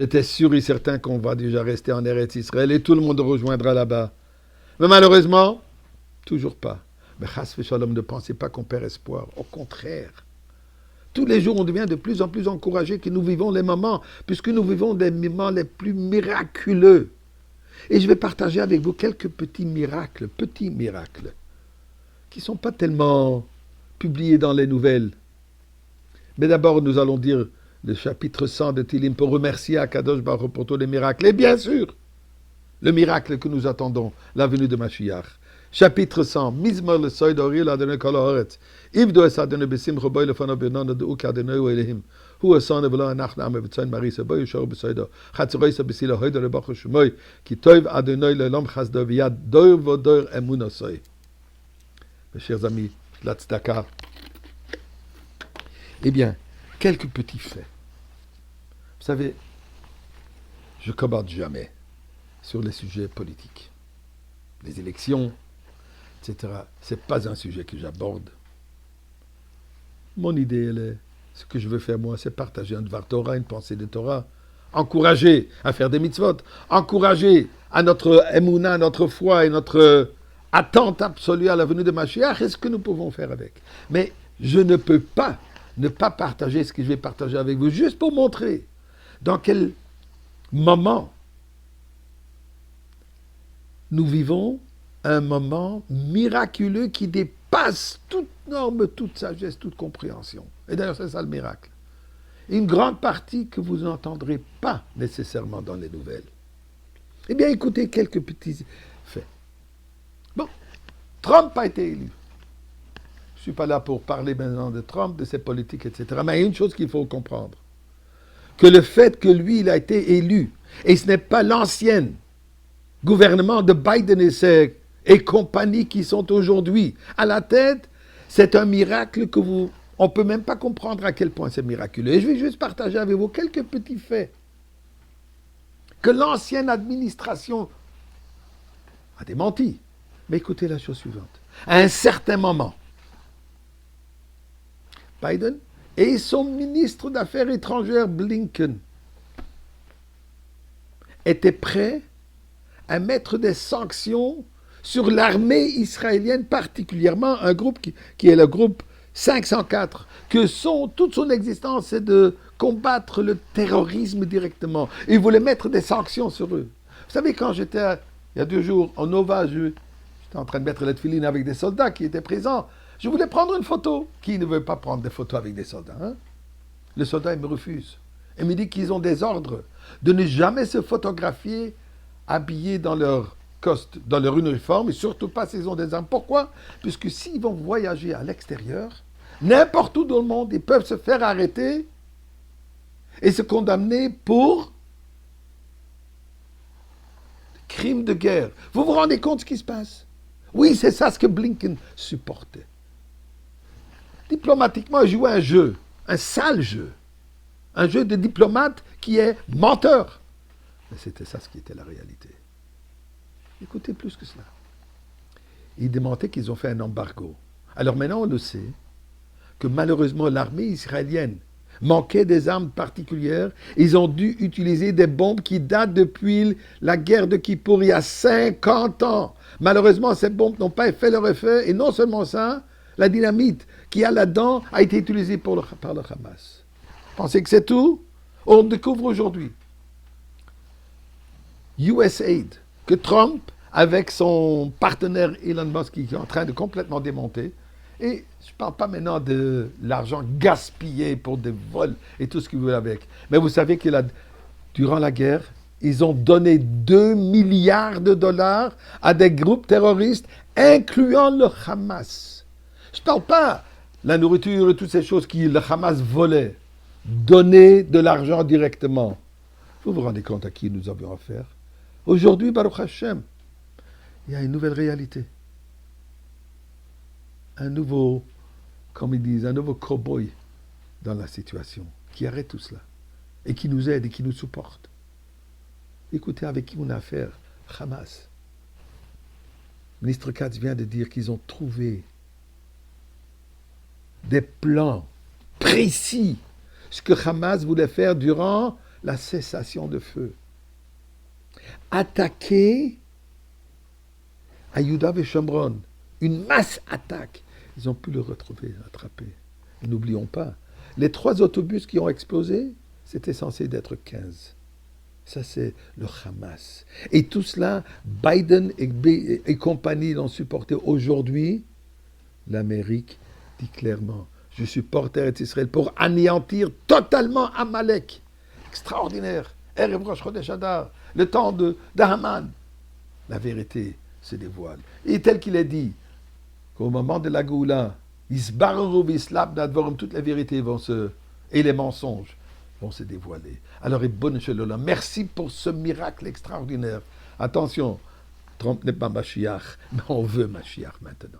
J'étais sûr et certain qu'on va déjà rester en Eretz Israël et tout le monde rejoindra là-bas. Mais malheureusement, toujours pas. Mais Chas Shalom, ne pensez pas qu'on perd espoir. Au contraire. Tous les jours, on devient de plus en plus encouragé que nous vivons les moments, puisque nous vivons des moments les plus miraculeux. Et je vais partager avec vous quelques petits miracles, qui ne sont pas tellement publiés dans les nouvelles. Mais d'abord, nous allons dire le chapitre 100 de Tilim pour remercier Akadosh Baruch Hu pour tous les miracles. Et bien sûr, le miracle que nous attendons, la venue de Mashiach. Chapitre 100. Mizmor le soy d'oril adonai kol haaretz. Ivdo es adonai besimcha boy lefanav benon adou kadonai u elehim. Hu asan v'lo anachna am v'tzayin marisa boy yishor b'soydo. Chatzoroisa b'sila hoydo lebachu shemoy. Ki toiv adonai le'olam chasdo v'yad doir v'doir emun osoy. Mes chers amis, la tzedaka. Eh bien, quelques petits faits. Vous savez, je ne commente jamais sur les sujets politiques. Les élections, etc. Ce n'est pas un sujet que j'aborde. Mon idée, elle est, ce que je veux faire moi, c'est partager un Dvar Torah, une pensée de Torah, encourager à faire des mitzvot, encourager à notre émouna, notre foi et notre attente absolue à la venue de Mashiach et ce que nous pouvons faire avec. Mais je ne peux pas ne pas partager ce que je vais partager avec vous, juste pour montrer dans quel moment nous vivons un moment miraculeux qui dépasse toute norme, toute sagesse, toute compréhension. Et d'ailleurs, c'est ça le miracle. Une grande partie que vous n'entendrez pas nécessairement dans les nouvelles. Eh bien, écoutez quelques petits faits. Bon, Trump a été élu. Je ne suis pas là pour parler maintenant de Trump, de ses politiques, etc. Mais il y a une chose qu'il faut comprendre. Que le fait que lui, il a été élu, et ce n'est pas l'ancienne gouvernement de Biden et compagnie qui sont aujourd'hui à la tête, c'est un miracle que on ne peut même pas comprendre à quel point c'est miraculeux. Et je vais juste partager avec vous quelques petits faits que l'ancienne administration a démenti. Mais écoutez la chose suivante. À un certain moment, Biden et son ministre d'Affaires étrangères Blinken étaient prêts à mettre des sanctions sur l'armée israélienne, particulièrement un groupe qui est le groupe 504, toute son existence, c'est de combattre le terrorisme directement. Ils voulaient mettre des sanctions sur eux. Vous savez, quand il y a 2 jours, en Nova, j'étais en train de mettre la tefilin avec des soldats qui étaient présents. Je voulais prendre une photo. Qui ne veut pas prendre des photos avec des soldats, hein? Le soldat, il me refuse. Il me dit qu'ils ont des ordres de ne jamais se photographier habillés dans leur uniforme, et surtout pas s'ils ont des armes. Pourquoi? Puisque s'ils vont voyager à l'extérieur, n'importe où dans le monde, ils peuvent se faire arrêter et se condamner pour crimes de guerre. Vous vous rendez compte de ce qui se passe? Oui, c'est ça ce que Blinken supportait. Diplomatiquement, il jouait un jeu, un sale jeu. Un jeu de diplomate qui est menteur. Mais c'était ça ce qui était la réalité. Écoutez plus que cela. Ils démentaient qu'ils ont fait un embargo. Alors maintenant, on le sait, que malheureusement, l'armée israélienne manquait des armes particulières. Ils ont dû utiliser des bombes qui datent depuis la guerre de Kippour, il y a 50 ans. Malheureusement, ces bombes n'ont pas fait leur effet. Et non seulement ça, la dynamite qu'il y a là-dedans a été utilisée par le Hamas. Pensez que c'est tout? On découvre aujourd'hui USAID, que Trump, avec son partenaire Elon Musk, qui est en train de complètement démonter, et je ne parle pas maintenant de l'argent gaspillé pour des vols et tout ce qu'ils veulent avec. Mais vous savez que durant la guerre, ils ont donné 2 milliards de dollars à des groupes terroristes, incluant le Hamas. Je ne parle pas de la nourriture et toutes ces choses que le Hamas volait. Donner de l'argent directement. Vous vous rendez compte à qui nous avions affaire? Aujourd'hui, Baruch Hashem, il y a une nouvelle réalité. Un nouveau, comme ils disent, un nouveau cow-boy dans la situation, qui arrête tout cela, et qui nous aide et qui nous supporte. Écoutez avec qui on a affaire, Hamas. Le ministre Katz vient de dire qu'ils ont trouvé des plans précis, ce que Hamas voulait faire durant la cessation de feu. Attaquer à Yehuda et Shomron, une masse attaque. Ils ont pu le retrouver, attraper. Et n'oublions pas, les 3 autobus qui ont explosé, c'était censé d'être 15. Ça, c'est le Hamas. Et tout cela, Biden et compagnie l'ont supporté. Aujourd'hui, l'Amérique dit clairement, je supporte Eretz Israël pour anéantir totalement Amalek. Extraordinaire. Erev Rosh Chodesh Adar, le temps d'Haman. La vérité se dévoile. Et tel qu'il est dit, qu'au moment de la Goula, toutes les vérités et les mensonges vont se dévoiler. Alors, merci pour ce miracle extraordinaire. Attention, Trump n'est pas Mashiach, mais on veut Mashiach maintenant.